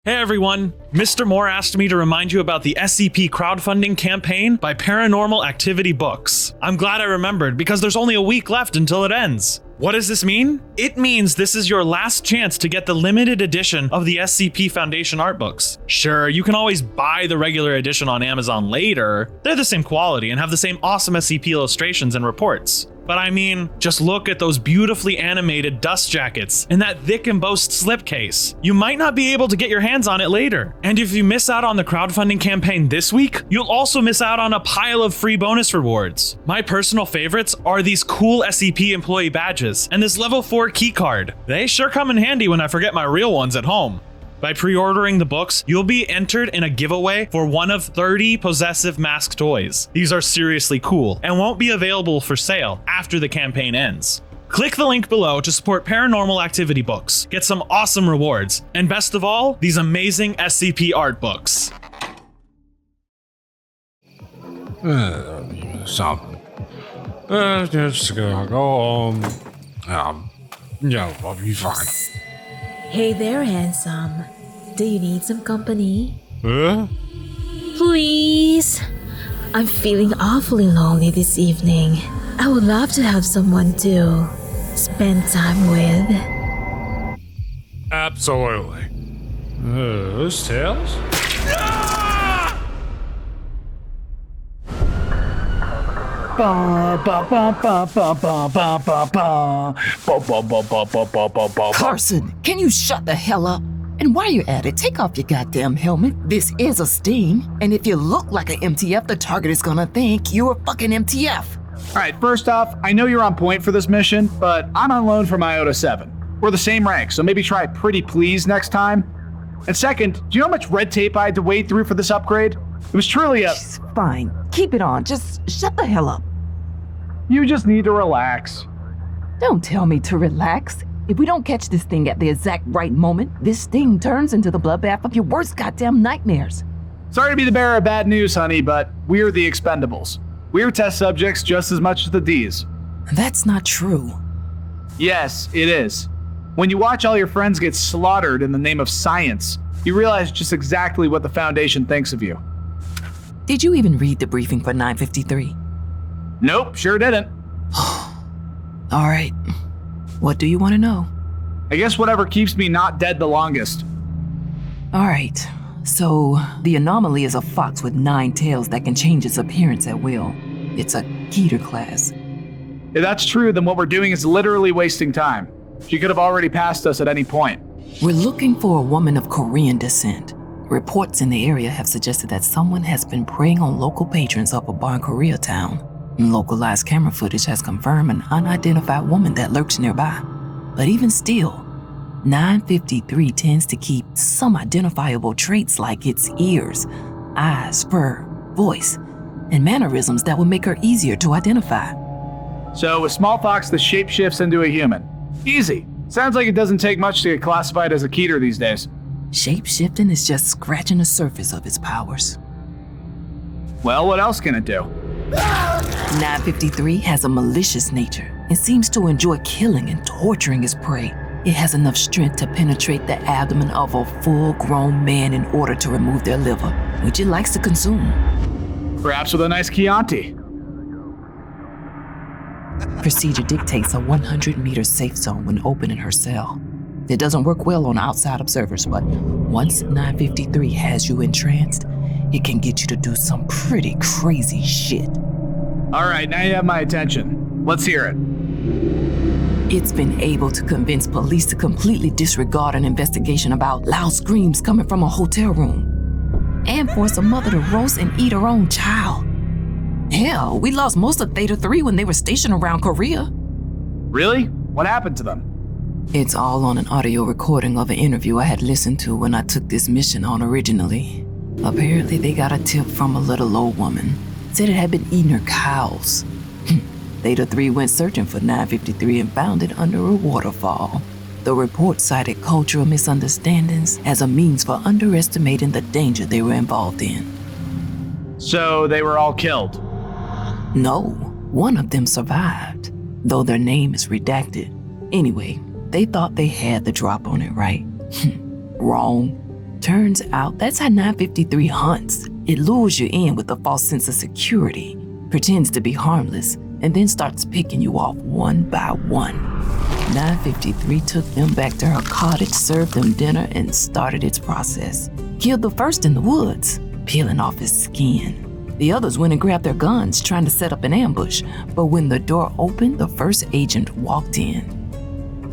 Hey everyone, Mr. Moore asked me to remind you about the SCP crowdfunding campaign by Paranormal Activity Books. I'm glad I remembered because there's only a week left until it ends. What does this mean? It means this is your last chance to get the limited edition of the SCP Foundation Artbooks. Sure, you can always buy the regular edition on Amazon later. They're the same quality and have the same awesome SCP illustrations and reports. But I mean, just look at those beautifully animated dust jackets and that thick embossed slipcase. You might not be able to get your hands on it later. And if you miss out on the crowdfunding campaign this week, you'll also miss out on a pile of free bonus rewards. My personal favorites are these cool SCP employee badges and this level 4 keycard. They sure come in handy when I forget my real ones at home. By pre-ordering the books, you'll be entered in a giveaway for one of 30 possessive mask toys. These are seriously cool and won't be available for sale after the campaign ends. Click the link below to support Paranormal Activity Books, get some awesome rewards, and best of all, these amazing SCP art books. Just gonna go home. Yeah, I'll be fine. Hey there, handsome. Do you need some company? Huh? Please? I'm feeling awfully lonely this evening. I would love to have someone to spend time with. Absolutely. Those tails? Carson, can you shut the hell up? And while you're at it, take off your goddamn helmet. This is a sting, and if you look like an MTF, the target is gonna think you're a fucking MTF. Alright, first off, I know you're on point for this mission, but I'm on loan from Iota 7. We're the same rank, so maybe try pretty please next time. And second, do you know how much red tape I had to wade through for this upgrade? It was truly a... Fine, keep it on, just shut the hell up. You just need to relax. Don't tell me to relax. If we don't catch this thing at the exact right moment, this sting turns into the bloodbath of your worst goddamn nightmares. Sorry to be the bearer of bad news, honey, but we're the Expendables. We're test subjects just as much as the Ds. That's not true. Yes, it is. When you watch all your friends get slaughtered in the name of science, you realize just exactly what the Foundation thinks of you. Did you even read the briefing for 953? Nope, sure didn't. All right. What do you want to know? I guess whatever keeps me not dead the longest. All right. So, the anomaly is a fox with 9 tails that can change its appearance at will. It's a Keter class. If that's true, then what we're doing is literally wasting time. She could have already passed us at any point. We're looking for a woman of Korean descent. Reports in the area have suggested that someone has been preying on local patrons up a bar in Koreatown. Localized camera footage has confirmed an unidentified woman that lurks nearby. But even still, 953 tends to keep some identifiable traits like its ears, eyes, fur, voice, and mannerisms that would make her easier to identify. So, a small fox that shapeshifts into a human. Easy. Sounds like it doesn't take much to get classified as a Keter these days. Shape-shifting is just scratching the surface of its powers. Well, what else can it do? 953 has a malicious nature and seems to enjoy killing and torturing its prey. It has enough strength to penetrate the abdomen of a full-grown man in order to remove their liver, which it likes to consume. Perhaps with a nice Chianti. Procedure dictates a 100-meter safe zone when opening her cell. It doesn't work well on outside observers, but once 953 has you entranced, it can get you to do some pretty crazy shit. All right, now you have my attention. Let's hear it. It's been able to convince police to completely disregard an investigation about loud screams coming from a hotel room, and force a mother to roast and eat her own child. Hell, we lost most of Theta 3 when they were stationed around Korea. Really? What happened to them? It's all on an audio recording of an interview I had listened to when I took this mission on originally. Apparently, they got a tip from a little old woman. Said it had been eating her cows. Theta 3 went searching for 953 and found it under a waterfall. The report cited cultural misunderstandings as a means for underestimating the danger they were involved in. So they were all killed? No, one of them survived, though their name is redacted. Anyway, they thought they had the drop on it right. Wrong. Turns out that's how 953 hunts. It lures you in with a false sense of security, pretends to be harmless, and then starts picking you off one by one. 953 took them back to her cottage, served them dinner, and started its process. Killed the first in the woods, peeling off his skin. The others went and grabbed their guns, trying to set up an ambush, but when the door opened, the first agent walked in.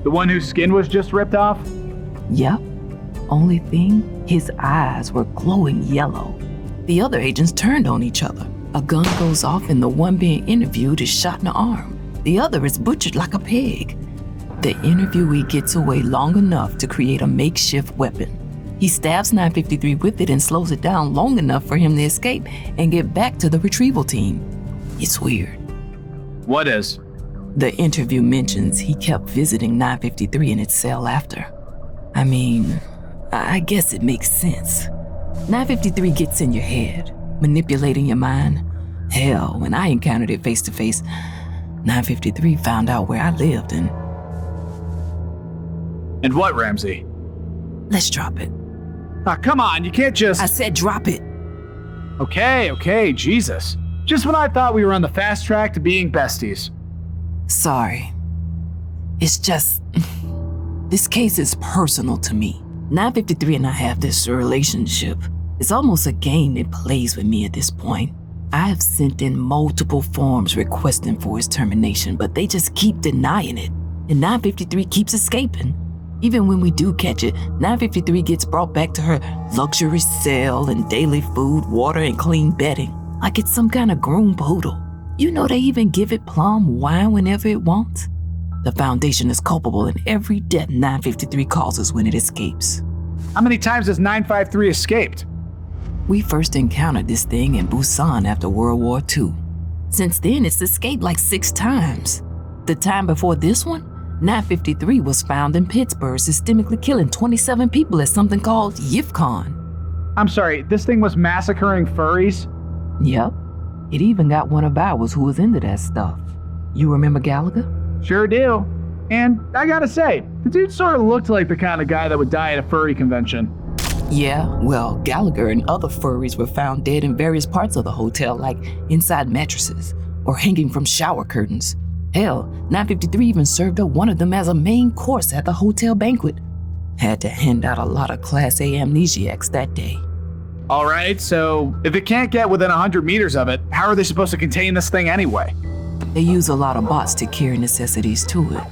The one whose skin was just ripped off? Yep. Only thing, his eyes were glowing yellow. The other agents turned on each other. A gun goes off and the one being interviewed is shot in the arm. The other is butchered like a pig. The interviewee gets away long enough to create a makeshift weapon. He stabs 953 with it and slows it down long enough for him to escape and get back to the retrieval team. It's weird. What is? The interview mentions he kept visiting 953 in its cell after. I mean, I guess it makes sense. 953 gets in your head, manipulating your mind. Hell, when I encountered it face to face, 953 found out where I lived and... And what, Ramsey? Let's drop it. Come on, you can't just... I said drop it. Okay, Jesus. Just when I thought we were on the fast track to being besties. Sorry. It's just... This case is personal to me. 953 and I have this relationship. It's almost a game it plays with me at this point. I have sent in multiple forms requesting for his termination, but they just keep denying it. And 953 keeps escaping. Even when we do catch it, 953 gets brought back to her luxury cell and daily food, water, and clean bedding. Like it's some kind of groomed poodle. You know they even give it plum wine whenever it wants. The Foundation is culpable in every death 953 causes when it escapes. How many times has 953 escaped? We first encountered this thing in Busan after World War II. Since then, it's escaped like 6 times. The time before this one, 953 was found in Pittsburgh, systemically killing 27 people at something called YIFCON. I'm sorry, this thing was massacring furries? Yep. It even got one of ours who was into that stuff. You remember Gallagher? Sure do. And I gotta say, the dude sort of looked like the kind of guy that would die at a furry convention. Yeah, well, Gallagher and other furries were found dead in various parts of the hotel, like inside mattresses or hanging from shower curtains. Hell, 953 even served up one of them as a main course at the hotel banquet. Had to hand out a lot of Class A amnesiacs that day. All right, so if it can't get within 100 meters of it, how are they supposed to contain this thing anyway? They use a lot of bots to carry necessities to it.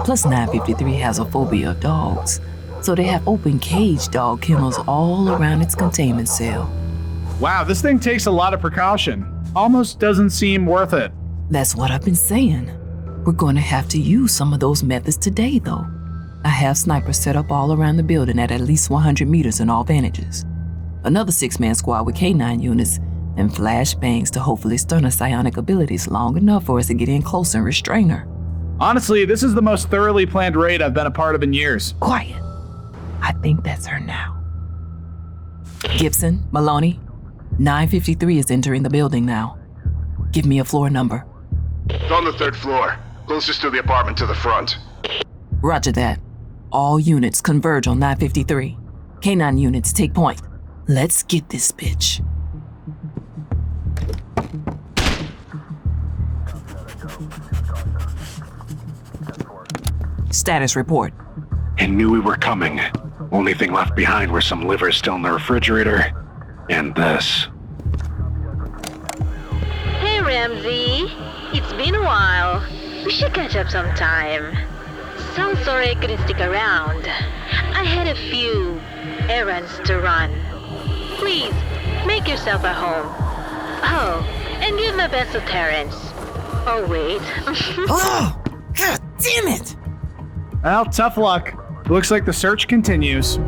Plus 953 has a phobia of dogs, so they have open cage dog kennels all around its containment cell. Wow, this thing takes a lot of precaution. Almost doesn't seem worth it. That's what I've been saying. We're going to have to use some of those methods today, though. I have snipers set up all around the building at least 100 meters in all vantages. Another 6-man squad with K9 units and flashbangs to hopefully stun her psionic abilities long enough for us to get in close and restrain her. Honestly, this is the most thoroughly planned raid I've been a part of in years. Quiet. I think that's her now. Gibson, Maloney, 953 is entering the building now. Give me a floor number. It's on the 3rd floor, closest to the apartment to the front. Roger that. All units converge on 953. K9 units take point. Let's get this bitch. Status report. I knew we were coming. Only thing left behind were some livers still in the refrigerator, and this. Hey, Ramsey. It's been a while. We should catch up sometime. So sorry I couldn't stick around. I had a few errands to run. Please, make yourself at home. Oh, and give my best to Terrence. Oh, wait. Oh, God damn it! Well, tough luck. Looks like the search continues.